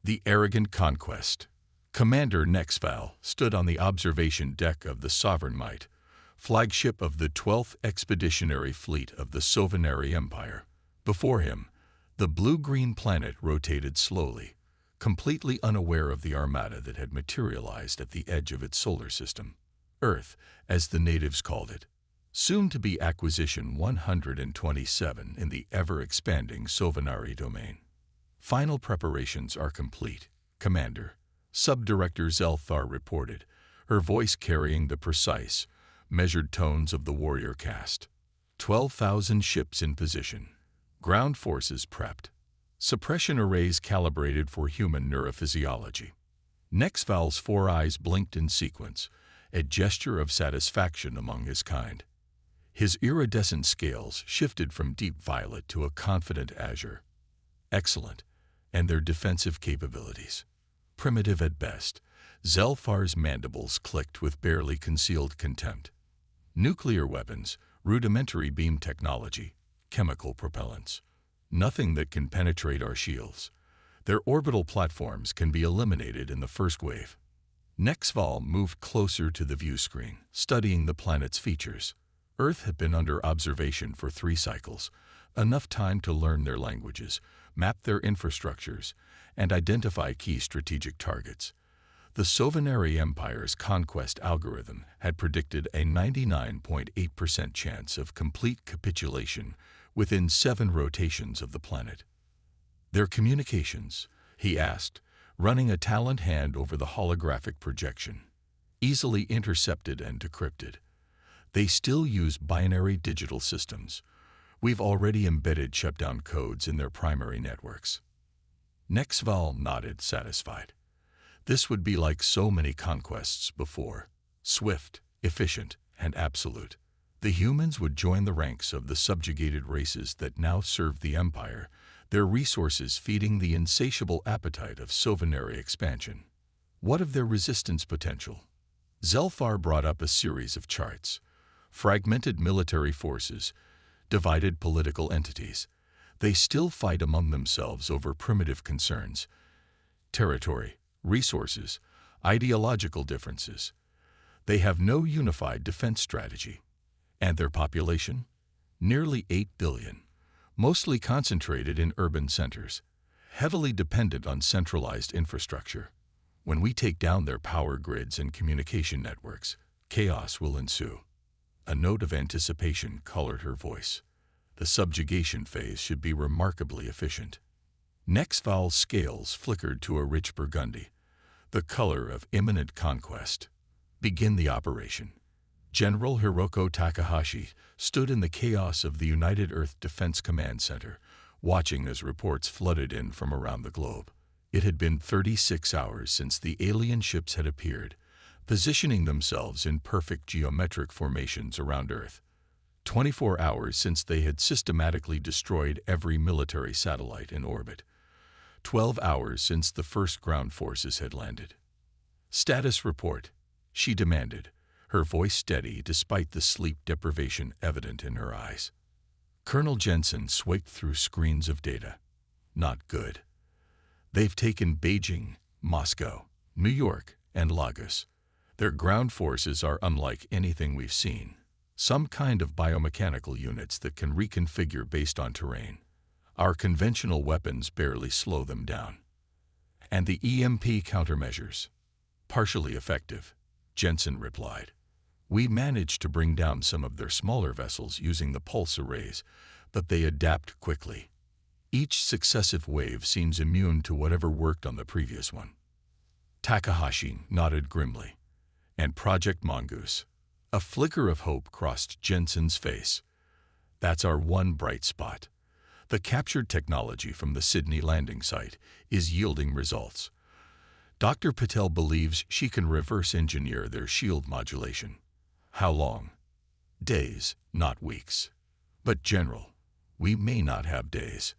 The Arrogant Conquest. Commander Nexval stood on the observation deck of the Sovereign Might, flagship of the 12th Expeditionary Fleet of the Sovereign Empire. Before him, the blue-green planet rotated slowly, completely unaware of the armada that had materialized at the edge of its solar system. Earth, as the natives called it, soon to be Acquisition 127 in the ever-expanding Sovereign domain. Final preparations are complete, Commander. Subdirector Zelthar reported, her voice carrying the precise, measured tones of the warrior caste. 12,000 ships in position. Ground forces prepped. Suppression arrays calibrated for human neurophysiology. Nexval's 4 eyes blinked in sequence, a gesture of satisfaction among his kind. His iridescent scales shifted from deep violet to a confident azure. Excellent. And their defensive capabilities. Primitive at best, Zelthar's mandibles clicked with barely concealed contempt. Nuclear weapons, rudimentary beam technology, chemical propellants. Nothing that can penetrate our shields. Their orbital platforms can be eliminated in the first wave. Nexval moved closer to the view screen, studying the planet's features. Earth had been under observation for 3 cycles, enough time to learn their languages, map their infrastructures, and identify key strategic targets. The Sovereign Empire's conquest algorithm had predicted a 99.8% chance of complete capitulation within 7 rotations of the planet. Their communications, he asked, running a talent hand over the holographic projection. Easily intercepted and decrypted. They still use binary digital systems. We've already embedded shutdown codes in their primary networks. Nexval nodded, satisfied. This would be like so many conquests before. Swift, efficient, and absolute. The humans would join the ranks of the subjugated races that now serve the Empire, their resources feeding the insatiable appetite of Sovereign expansion. What of their resistance potential? Zelthar brought up a series of charts. Fragmented military forces, divided political entities. They still fight among themselves over primitive concerns. Territory, resources, ideological differences. They have no unified defense strategy. And their population? Nearly 8 billion, mostly concentrated in urban centers, heavily dependent on centralized infrastructure. When we take down their power grids and communication networks, chaos will ensue. A note of anticipation colored her voice. The subjugation phase should be remarkably efficient. Nexval's scales flickered to a rich burgundy, the color of imminent conquest. Begin the operation. General Hiroko Takahashi stood in the chaos of the United Earth Defense Command Center, watching as reports flooded in from around the globe. It had been 36 hours since the alien ships had appeared, positioning themselves in perfect geometric formations around Earth. 24 hours since they had systematically destroyed every military satellite in orbit. 12 hours since the first ground forces had landed. Status report, she demanded, her voice steady despite the sleep deprivation evident in her eyes. Colonel Jensen swiped through screens of data. Not good. They've taken Beijing, Moscow, New York, and Lagos. Their ground forces are unlike anything we've seen. Some kind of biomechanical units that can reconfigure based on terrain. Our conventional weapons barely slow them down. And the EMP countermeasures? Partially effective, Jensen replied. We managed to bring down some of their smaller vessels using the pulse arrays, but they adapt quickly. Each successive wave seems immune to whatever worked on the previous one. Takahashi nodded grimly. And Project Mongoose. A flicker of hope crossed Jensen's face. That's our one bright spot. The captured technology from the Sydney landing site is yielding results. Dr. Patel believes she can reverse engineer their shield modulation. How long? Days, not weeks. But General, we may not have days.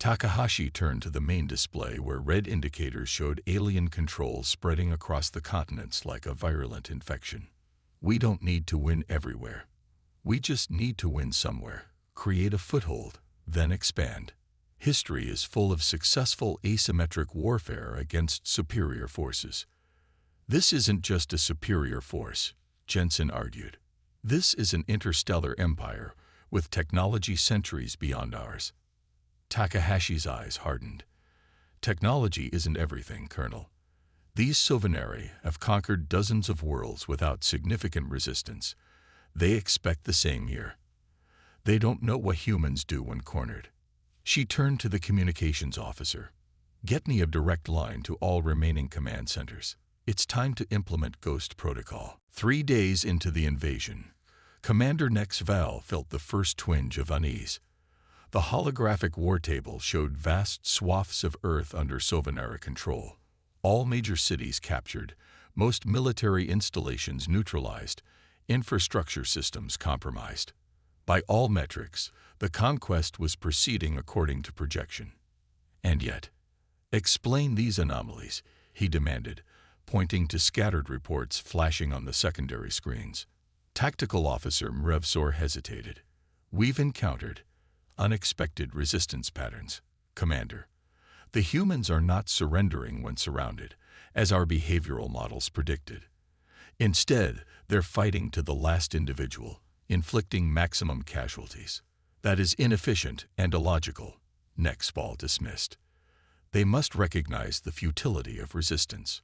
Takahashi turned to the main display where red indicators showed alien controls spreading across the continents like a virulent infection. We don't need to win everywhere. We just need to win somewhere, create a foothold, then expand. History is full of successful asymmetric warfare against superior forces. This isn't just a superior force, Jensen argued. This is an interstellar empire with technology centuries beyond ours. Takahashi's eyes hardened. Technology isn't everything, Colonel. These Sovinari have conquered dozens of worlds without significant resistance. They expect the same here. They don't know what humans do when cornered. She turned to the communications officer. Get me a direct line to all remaining command centers. It's time to implement Ghost Protocol. 3 days into the invasion, Commander Nexval felt the first twinge of unease. The holographic war table showed vast swaths of Earth under Sovinara control. All major cities captured, most military installations neutralized, infrastructure systems compromised. By all metrics, the conquest was proceeding according to projection. And yet, explain these anomalies, he demanded, pointing to scattered reports flashing on the secondary screens. Tactical Officer Mrevsor hesitated. We've encountered unexpected resistance patterns, Commander. The humans are not surrendering when surrounded, as our behavioral models predicted. Instead, they're fighting to the last individual, inflicting maximum casualties. That is inefficient and illogical, Nexval dismissed. They must recognize the futility of resistance.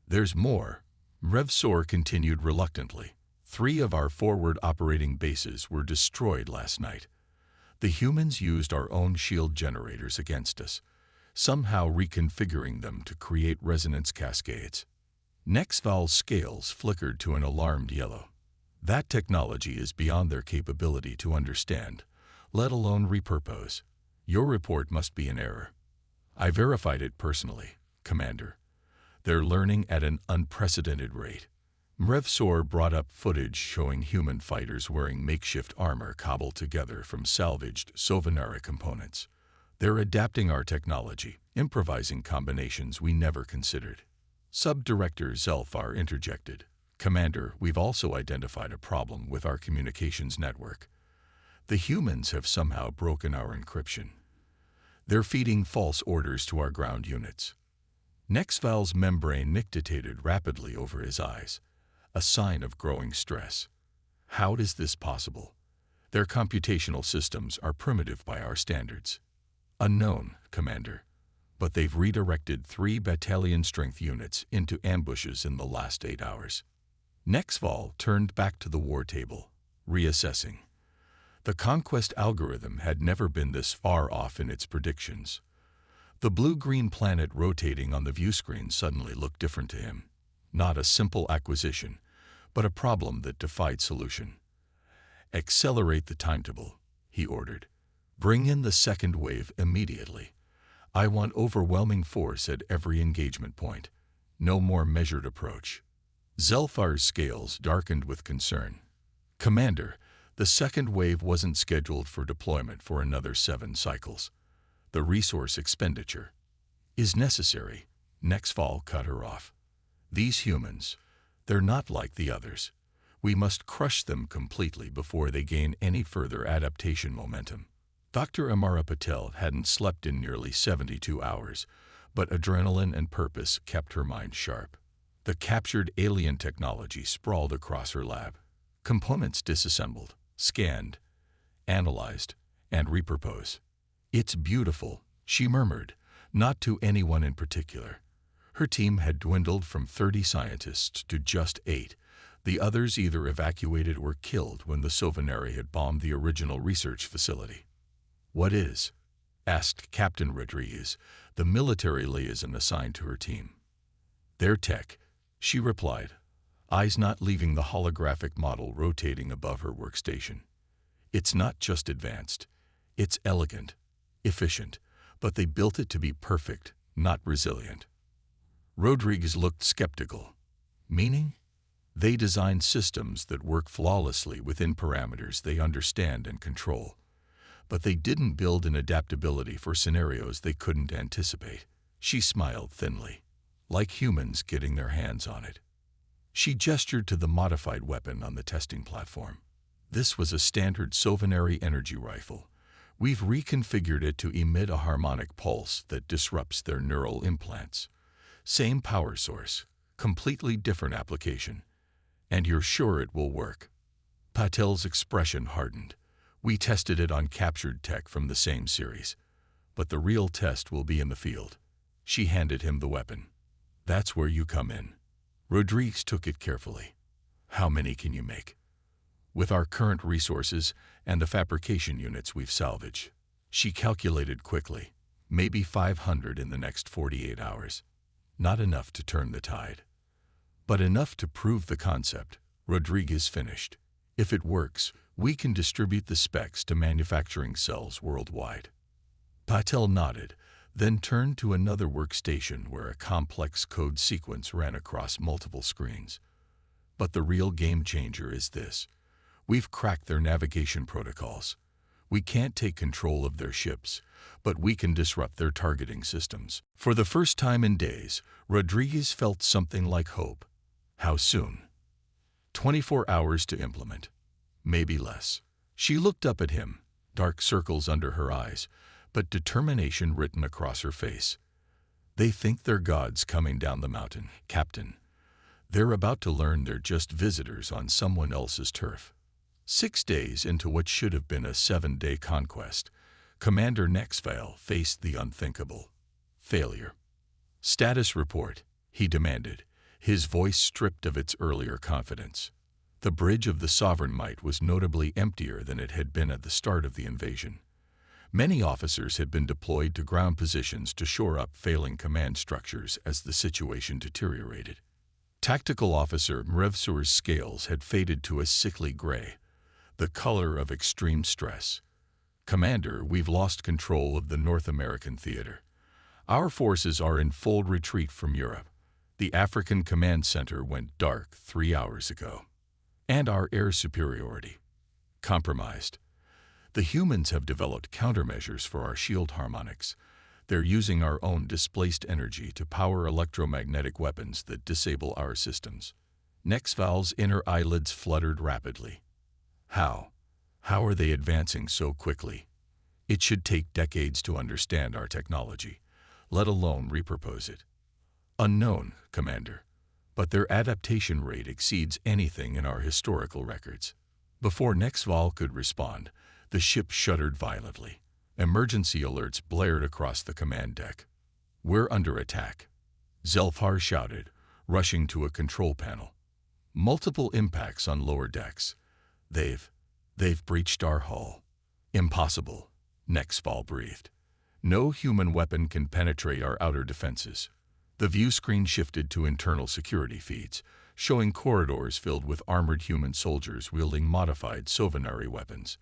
There's more, Mrevsor continued reluctantly. 3 of our forward operating bases were destroyed last night. The humans used our own shield generators against us, somehow reconfiguring them to create resonance cascades. Nexval's scales flickered to an alarmed yellow. That technology is beyond their capability to understand, let alone repurpose. Your report must be in error. I verified it personally, Commander. They're learning at an unprecedented rate. Mrevsor brought up footage showing human fighters wearing makeshift armor cobbled together from salvaged Sovinara components. They're adapting our technology, improvising combinations we never considered. Sub-Director Zelfar interjected. Commander, we've also identified a problem with our communications network. The humans have somehow broken our encryption. They're feeding false orders to our ground units. Nexval's membrane nictitated rapidly over his eyes, a sign of growing stress. How is this possible? Their computational systems are primitive by our standards. Unknown, Commander, but they've redirected 3 battalion-strength units into ambushes in the last 8 hours. Nexval turned back to the war table, reassessing. The conquest algorithm had never been this far off in its predictions. The blue-green planet rotating on the viewscreen suddenly looked different to him. Not a simple acquisition, but a problem that defied solution. Accelerate the timetable, he ordered. Bring in the second wave immediately. I want overwhelming force at every engagement point. No more measured approach. Zelfar's scales darkened with concern. Commander, the second wave wasn't scheduled for deployment for another 7 cycles. The resource expenditure is necessary. Nexval cut her off. These humans, they're not like the others. We must crush them completely before they gain any further adaptation momentum. Dr. Amara Patel hadn't slept in nearly 72 hours, but adrenaline and purpose kept her mind sharp. The captured alien technology sprawled across her lab. Components disassembled, scanned, analyzed, and repurposed. It's beautiful, she murmured, not to anyone in particular. Her team had dwindled from 30 scientists to just 8. The others either evacuated or killed when the Sovinari had bombed the original research facility. What is? Asked Captain Rodriguez, the military liaison assigned to her team. Their tech, she replied, eyes not leaving the holographic model rotating above her workstation. It's not just advanced. It's elegant, efficient, but they built it to be perfect, not resilient. Rodriguez looked skeptical. Meaning? They designed systems that work flawlessly within parameters they understand and control. But they didn't build an adaptability for scenarios they couldn't anticipate. She smiled thinly, like humans getting their hands on it. She gestured to the modified weapon on the testing platform. This was a standard Sovinari energy rifle, We've reconfigured it to emit a harmonic pulse that disrupts their neural implants. Same power source, completely different application. And you're sure it will work?" Patel's expression hardened. "We tested it on captured tech from the same series. But the real test will be in the field." She handed him the weapon. "That's where you come in." Rodriguez took it carefully. "How many can you make?" "With our current resources and the fabrication units we've salvaged." She calculated quickly. "Maybe 500 in the next 48 hours. Not enough to turn the tide, but enough to prove the concept." Rodriguez finished. "If it works, we can distribute the specs to manufacturing cells worldwide." Patel nodded, then turned to another workstation where a complex code sequence ran across multiple screens. "But the real game changer is this. We've cracked their navigation protocols. We can't take control of their ships, but we can disrupt their targeting systems." For the first time in days, Rodriguez felt something like hope. "How soon?" 24 hours to implement. Maybe less." She looked up at him, dark circles under her eyes, but determination written across her face. "They think they're gods coming down the mountain, Captain. They're about to learn they're just visitors on someone else's turf." 6 days into what should have been a 7-day conquest, Commander Nexval faced the unthinkable. Failure. "Status report," he demanded, his voice stripped of its earlier confidence. The bridge of the Sovereign Might was notably emptier than it had been at the start of the invasion. Many officers had been deployed to ground positions to shore up failing command structures as the situation deteriorated. Tactical Officer Mrevsur's scales had faded to a sickly gray, the color of extreme stress. "Commander, we've lost control of the North American theater. Our forces are in full retreat from Europe. The African Command Center went dark 3 hours ago. And our air superiority compromised. The humans have developed countermeasures for our shield harmonics. They're using our own displaced energy to power electromagnetic weapons that disable our systems." Nexval's inner eyelids fluttered rapidly. How? How are they advancing so quickly? It should take decades to understand our technology, let alone repurpose it. "Unknown, Commander, but their adaptation rate exceeds anything in our historical records." Before Nexval could respond, the ship shuddered violently. Emergency alerts blared across the command deck. "We're under attack," Zelfar shouted, rushing to a control panel. "Multiple impacts on lower decks. They've breached our hull." "Impossible," Nexval breathed. "No human weapon can penetrate our outer defenses." The view screen shifted to internal security feeds, showing corridors filled with armored human soldiers wielding modified Sovinari weapons.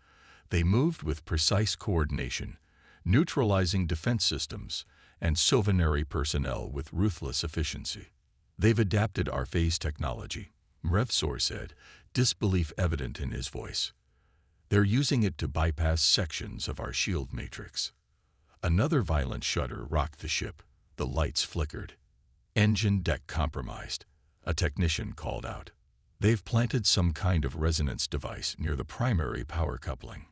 They moved with precise coordination, neutralizing defense systems and Sovinari personnel with ruthless efficiency. "They've adapted our phase technology," Mrevsor said, disbelief evident in his voice. "They're using it to bypass sections of our shield matrix." Another violent shudder rocked the ship. The lights flickered. "Engine deck compromised," a technician called out. "They've planted some kind of resonance device near the primary power coupling."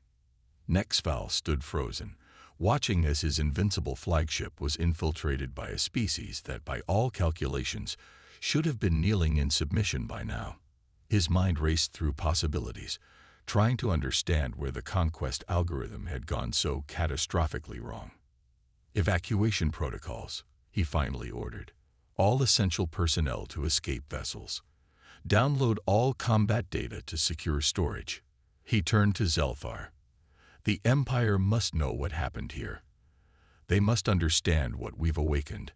Nexval stood frozen, watching as his invincible flagship was infiltrated by a species that, by all calculations, should have been kneeling in submission by now. His mind raced through possibilities, trying to understand where the conquest algorithm had gone so catastrophically wrong. "Evacuation protocols," he finally ordered. "All essential personnel to escape vessels. Download all combat data to secure storage." He turned to Zelfar. "The Empire must know what happened here. They must understand what we've awakened."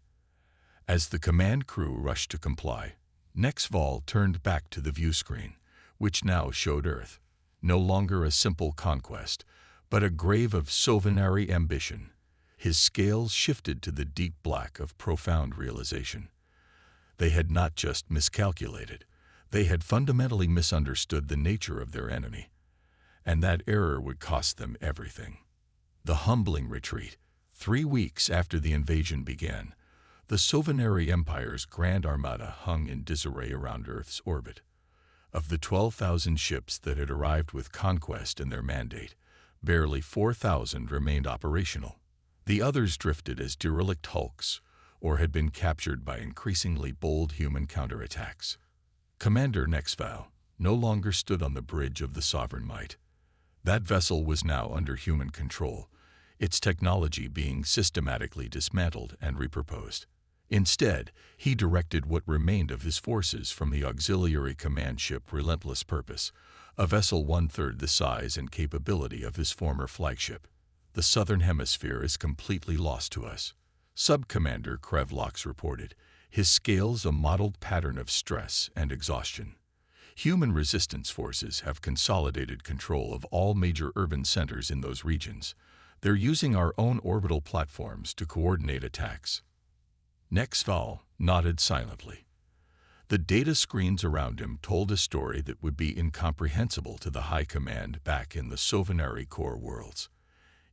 As the command crew rushed to comply, Nexval turned back to the view screen, which now showed Earth. No longer a simple conquest, but a grave of Sovinari ambition. His scales shifted to the deep black of profound realization. They had not just miscalculated, they had fundamentally misunderstood the nature of their enemy. And that error would cost them everything. The humbling retreat. 3 weeks after the invasion began, the Sovinari Empire's Grand Armada hung in disarray around Earth's orbit. Of the 12,000 ships that had arrived with conquest in their mandate, Barely 4,000 remained operational. The others drifted as derelict hulks or had been captured by increasingly bold human counterattacks. Commander Nexval no longer stood on the bridge of the Sovereign Might. That vessel was now under human control, its technology being systematically dismantled and repurposed. Instead, he directed what remained of his forces from the auxiliary command ship Relentless Purpose, a vessel one-third the size and capability of his former flagship. The Southern Hemisphere is completely lost to us, Sub-Commander Krevlox reported, his scales a mottled pattern of stress and exhaustion. Human resistance forces have consolidated control of all major urban centers in those regions. They're using our own orbital platforms to coordinate attacks. Nexval nodded silently. The data screens around him told a story that would be incomprehensible to the High Command back in the Sovereignty Core worlds.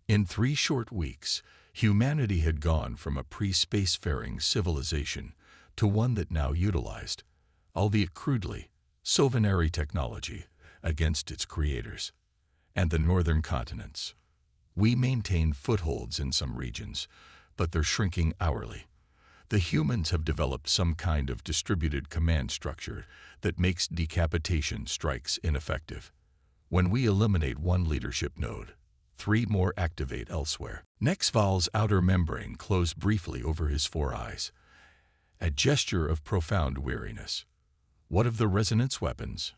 In 3 short weeks, humanity had gone from a pre-spacefaring civilization to one that now utilized, albeit crudely, Sovereignty technology against its creators. And the northern continents. We maintain footholds in some regions, but they're shrinking hourly. The humans have developed some kind of distributed command structure that makes decapitation strikes ineffective. When we eliminate one leadership node, 3 more activate elsewhere. Nexval's outer membrane closed briefly over his 4 eyes, a gesture of profound weariness. What of the resonance weapons?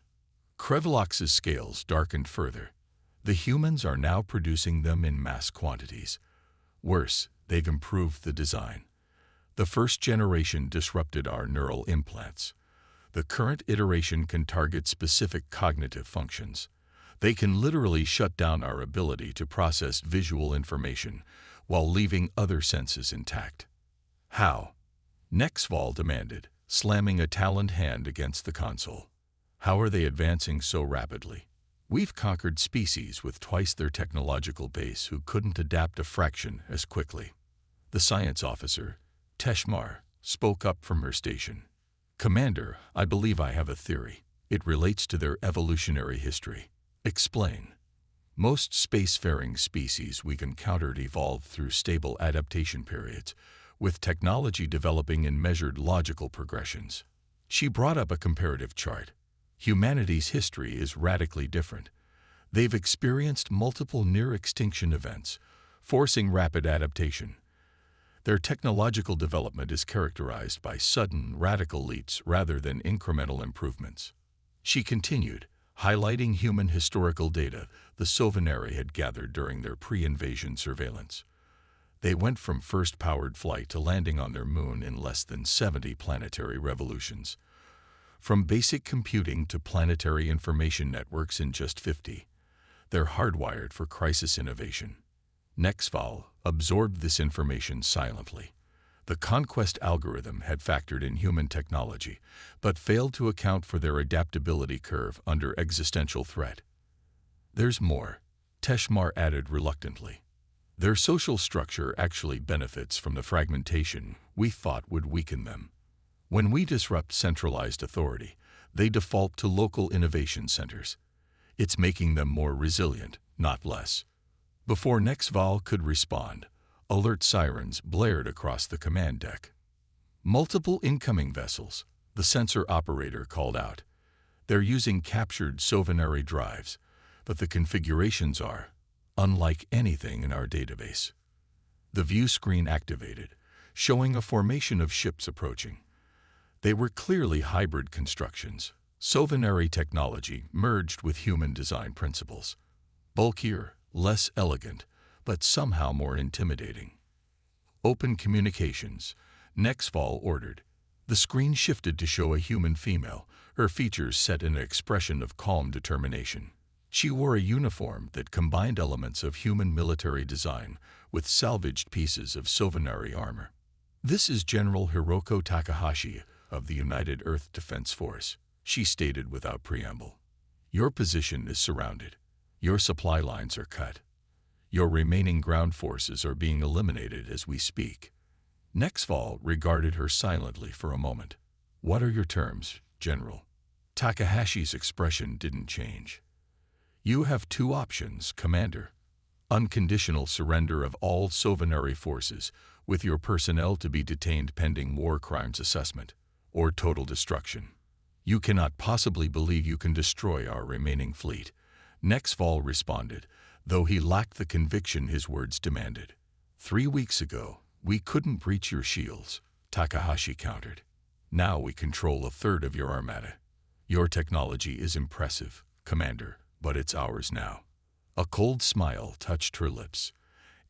Krevlox's scales darkened further. The humans are now producing them in mass quantities. Worse, they've improved the design. The first generation disrupted our neural implants. The current iteration can target specific cognitive functions. They can literally shut down our ability to process visual information while leaving other senses intact. How? Nexval demanded, slamming a taloned hand against the console. How are they advancing so rapidly? We've conquered species with twice their technological base who couldn't adapt a fraction as quickly. The science officer, Teshmar, spoke up from her station. Commander, I believe I have a theory. It relates to their evolutionary history. Explain. Most spacefaring species we've encountered evolved through stable adaptation periods, with technology developing in measured logical progressions. She brought up a comparative chart. Humanity's history is radically different. They've experienced multiple near-extinction events, forcing rapid adaptation. Their technological development is characterized by sudden, radical leaps rather than incremental improvements. She continued, highlighting human historical data the Sovereignty had gathered during their pre-invasion surveillance. They went from first powered flight to landing on their moon in less than 70 planetary revolutions. From basic computing to planetary information networks in just 50. They're hardwired for crisis innovation. Nexval absorbed this information silently. The conquest algorithm had factored in human technology, but failed to account for their adaptability curve under existential threat. There's more, Teshmar added reluctantly. Their social structure actually benefits from the fragmentation we thought would weaken them. When we disrupt centralized authority, they default to local innovation centers. It's making them more resilient, not less. Before Nexval could respond, alert sirens blared across the command deck. Multiple incoming vessels, the sensor operator called out. They're using captured Sovereignty drives, but the configurations are unlike anything in our database. The view screen activated, showing a formation of ships approaching. They were clearly hybrid constructions, Sovereignty technology merged with human design principles. Bulkier, less elegant, but somehow more intimidating. Open communications, Nexval ordered. The screen shifted to show a human female, her features set in an expression of calm determination. She wore a uniform that combined elements of human military design with salvaged pieces of Sovereignty armor. This is General Hiroko Takahashi of the United Earth Defense Force, she stated without preamble. Your position is surrounded. Your supply lines are cut. Your remaining ground forces are being eliminated as we speak. Nexval regarded her silently for a moment. What are your terms, General? Takahashi's expression didn't change. You have 2 options, Commander. Unconditional surrender of all Sovereignty forces, with your personnel to be detained pending war crimes assessment, or total destruction. You cannot possibly believe you can destroy our remaining fleet, Nexval responded, though he lacked the conviction his words demanded. 3 weeks ago, we couldn't breach your shields, Takahashi countered. Now we control a third of your armada. Your technology is impressive, Commander, but it's ours now. A cold smile touched her lips,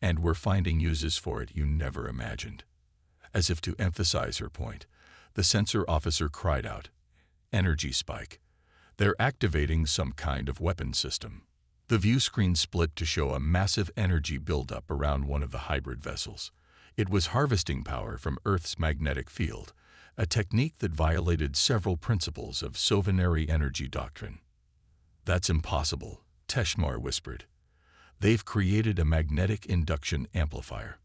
and we're finding uses for it you never imagined. As if to emphasize her point, the sensor officer cried out, "Energy spike. They're activating some kind of weapon system." The view screen split to show a massive energy buildup around one of the hybrid vessels. It was harvesting power from Earth's magnetic field, a technique that violated several principles of Sovereignty energy doctrine. "That's impossible," Teshmar whispered. "They've created a magnetic induction amplifier.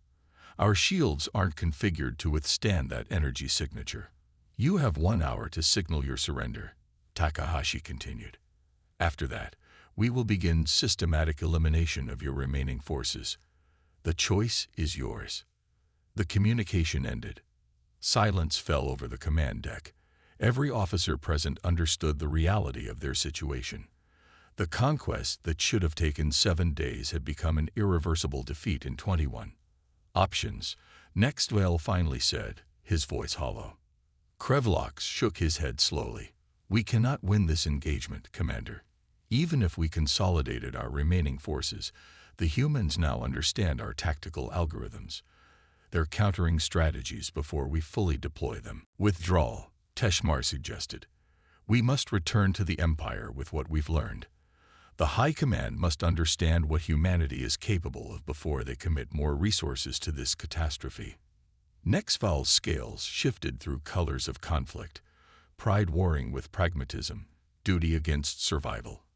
Our shields aren't configured to withstand that energy signature." "You have 1 hour to signal your surrender," Takahashi continued. "After that, we will begin systematic elimination of your remaining forces. The choice is yours." The communication ended. Silence fell over the command deck. Every officer present understood the reality of their situation. The conquest that should have taken 7 days had become an irreversible defeat in 21. "Options," Nexval finally said, his voice hollow. Krevlox shook his head slowly. "We cannot win this engagement, Commander. Even if we consolidated our remaining forces, the humans now understand our tactical algorithms. They're countering strategies before we fully deploy them." "Withdrawal," Teshmar suggested. "We must return to the Empire with what we've learned. The High Command must understand what humanity is capable of before they commit more resources to this catastrophe." Nexval's scales shifted through colors of conflict, pride warring with pragmatism, duty against survival.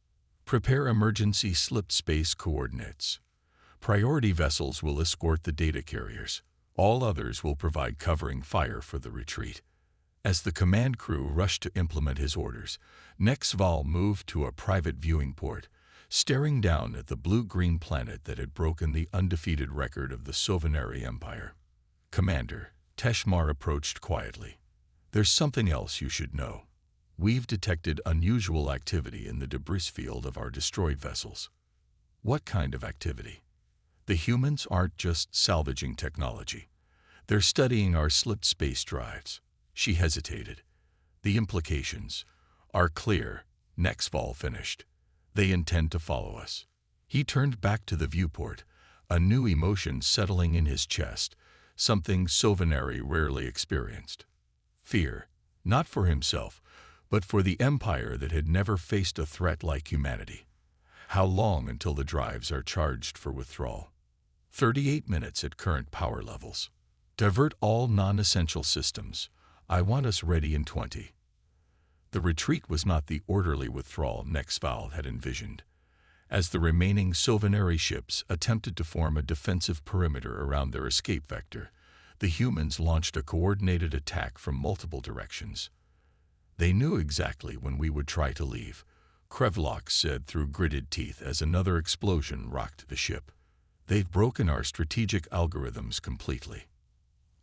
"Prepare emergency slip space coordinates. Priority vessels will escort the data carriers. All others will provide covering fire for the retreat." As the command crew rushed to implement his orders, Nexval moved to a private viewing port, staring down at the blue-green planet that had broken the undefeated record of the Sovereignty Empire. "Commander," Teshmar approached quietly, "there's something else you should know. We've detected unusual activity in the debris field of our destroyed vessels." "What kind of activity?" "The humans aren't just salvaging technology. They're studying our slipped space drives." She hesitated. "The implications are clear," Nexval finished. "They intend to follow us." He turned back to the viewport, a new emotion settling in his chest, something Sovereignty rarely experienced. Fear, not for himself, but for the empire that had never faced a threat like humanity. "How long until the drives are charged for withdrawal?" 38 minutes at current power levels. "Divert all non-essential systems. I want us ready in 20. The retreat was not the orderly withdrawal Nexval had envisioned. As the remaining Sovereignty ships attempted to form a defensive perimeter around their escape vector, the humans launched a coordinated attack from multiple directions. "They knew exactly when we would try to leave," Krevlox said through gritted teeth as another explosion rocked the ship. "They've broken our strategic algorithms completely."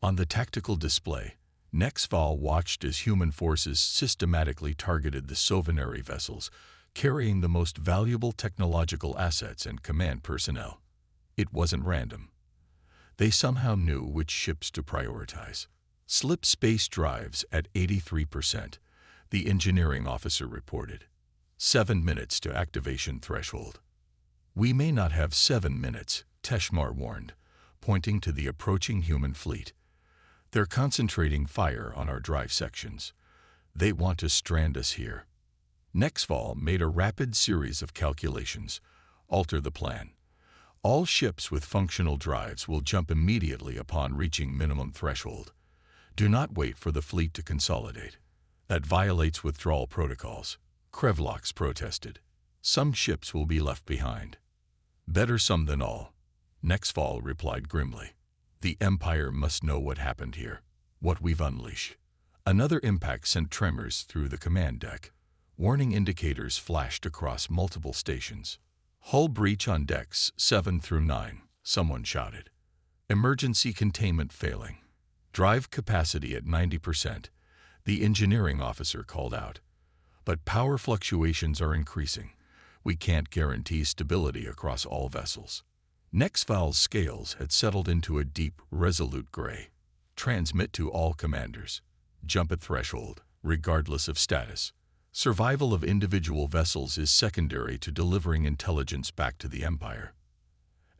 On the tactical display, Nexval watched as human forces systematically targeted the Sovereignty vessels, carrying the most valuable technological assets and command personnel. It wasn't random. They somehow knew which ships to prioritize. "Slip space drives at 83%, the engineering officer reported. 7 minutes to activation threshold." "We may not have 7 minutes, Teshmar warned, pointing to the approaching human fleet. "They're concentrating fire on our drive sections. They want to strand us here." Nexval made a rapid series of calculations. "Alter the plan. All ships with functional drives will jump immediately upon reaching minimum threshold. Do not wait for the fleet to consolidate. That violates withdrawal protocols," Krevlox protested. "Some ships will be left behind." "Better some than all," Nexval replied grimly. "The Empire must know what happened here, what we've unleashed." Another impact sent tremors through the command deck. Warning indicators flashed across multiple stations. Hull breach on decks 7 through 9, someone shouted. Emergency containment failing. Drive capacity at 90%, the engineering officer called out. But power fluctuations are increasing. We can't guarantee stability across all vessels. Nexval's scales had settled into a deep, resolute gray. Transmit to all commanders. Jump at threshold, regardless of status. Survival of individual vessels is secondary to delivering intelligence back to the Empire.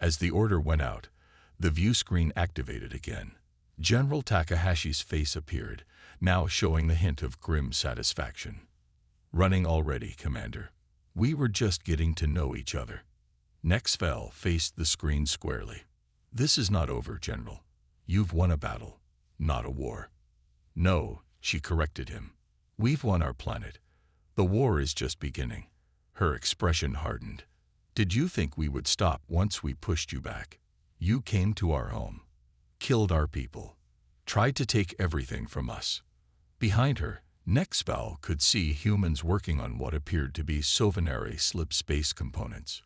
As the order went out, the view screen activated again. General Takahashi's face appeared, now showing the hint of grim satisfaction. Running already, Commander. We were just getting to know each other. Nexval faced the screen squarely. This is not over, General. You've won a battle, not a war. No, she corrected him. We've won our planet. The war is just beginning. Her expression hardened. Did you think we would stop once we pushed you back? You came to our home, killed our people, tried to take everything from us. Behind her, Nexval could see humans working on what appeared to be Sovinary slip space components.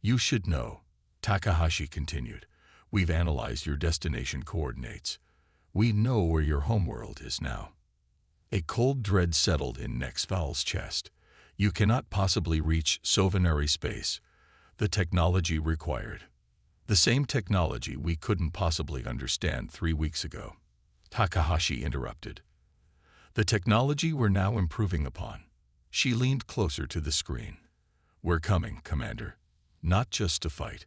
You should know, Takahashi continued. We've analyzed your destination coordinates. We know where your homeworld is now. A cold dread settled in Nexval's chest. You cannot possibly reach Sovinary space, the technology required. The same technology we couldn't possibly understand 3 weeks ago. Takahashi interrupted. The technology we're now improving upon. She leaned closer to the screen. We're coming, Commander. Not just to fight.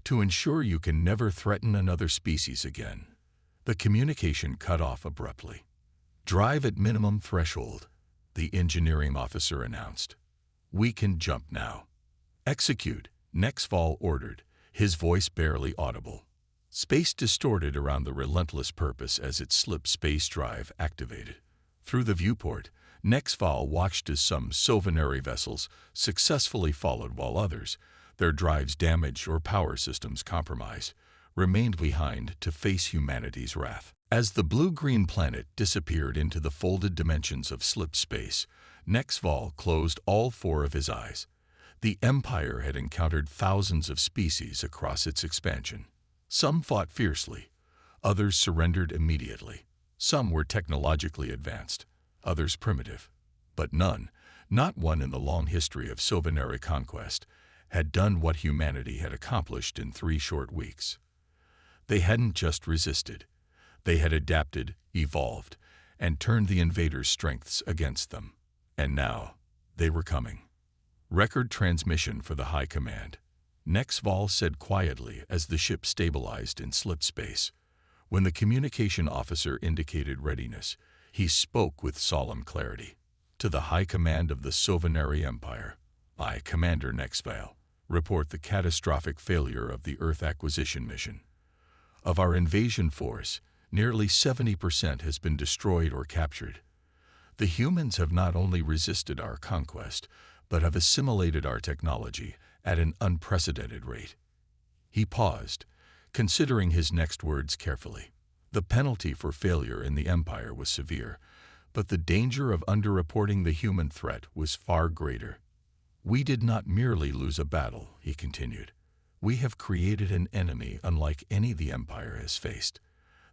To ensure you can never threaten another species again. The communication cut off abruptly. Drive at minimum threshold, the engineering officer announced. We can jump now. Execute, Nexval ordered, his voice barely audible. Space distorted around the relentless purpose as its slip space drive activated. Through the viewport, Nexval watched as some Sovinary vessels successfully followed while others, their drives damaged or power systems compromised, remained behind to face humanity's wrath. As the blue-green planet disappeared into the folded dimensions of slip space, Nexval closed all 4 of his eyes. The Empire had encountered thousands of species across its expansion. Some fought fiercely, others surrendered immediately. Some were technologically advanced, others primitive. But none, not one in the long history of Sovinary conquest, had done what humanity had accomplished in 3 short weeks. They hadn't just resisted. They had adapted, evolved, and turned the invaders' strengths against them. And now, they were coming. Record transmission for the High Command. Nexval said quietly as the ship stabilized in slip space. When the communication officer indicated readiness, he spoke with solemn clarity. To the High Command of the Sovinary Empire, I, Commander Nexval, report the catastrophic failure of the Earth acquisition mission. Of our invasion force, nearly 70% has been destroyed or captured. The humans have not only resisted our conquest, but have assimilated our technology at an unprecedented rate. He paused, considering his next words carefully. The penalty for failure in the Empire was severe, but the danger of underreporting the human threat was far greater. We did not merely lose a battle, he continued. We have created an enemy unlike any the Empire has faced.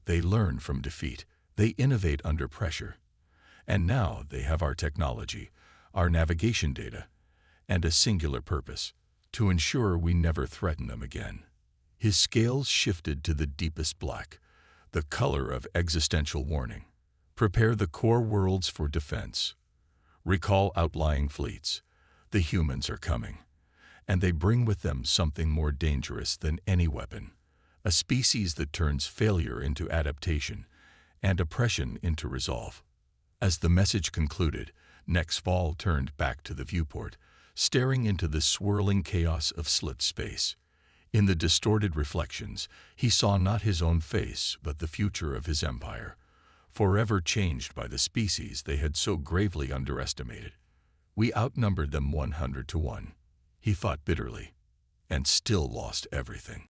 They learn from defeat. They innovate under pressure. And now they have our technology, our navigation data, and a singular purpose, to ensure we never threaten them again. His scales shifted to the deepest black, the color of existential warning. Prepare the core worlds for defense. Recall outlying fleets. The humans are coming, and they bring with them something more dangerous than any weapon, a species that turns failure into adaptation and oppression into resolve. As the message concluded, Nexval turned back to the viewport, staring into the swirling chaos of slip space. In the distorted reflections, he saw not his own face, but the future of his empire, forever changed by the species they had so gravely underestimated. We outnumbered them 100 to 1, he thought bitterly, and still lost everything.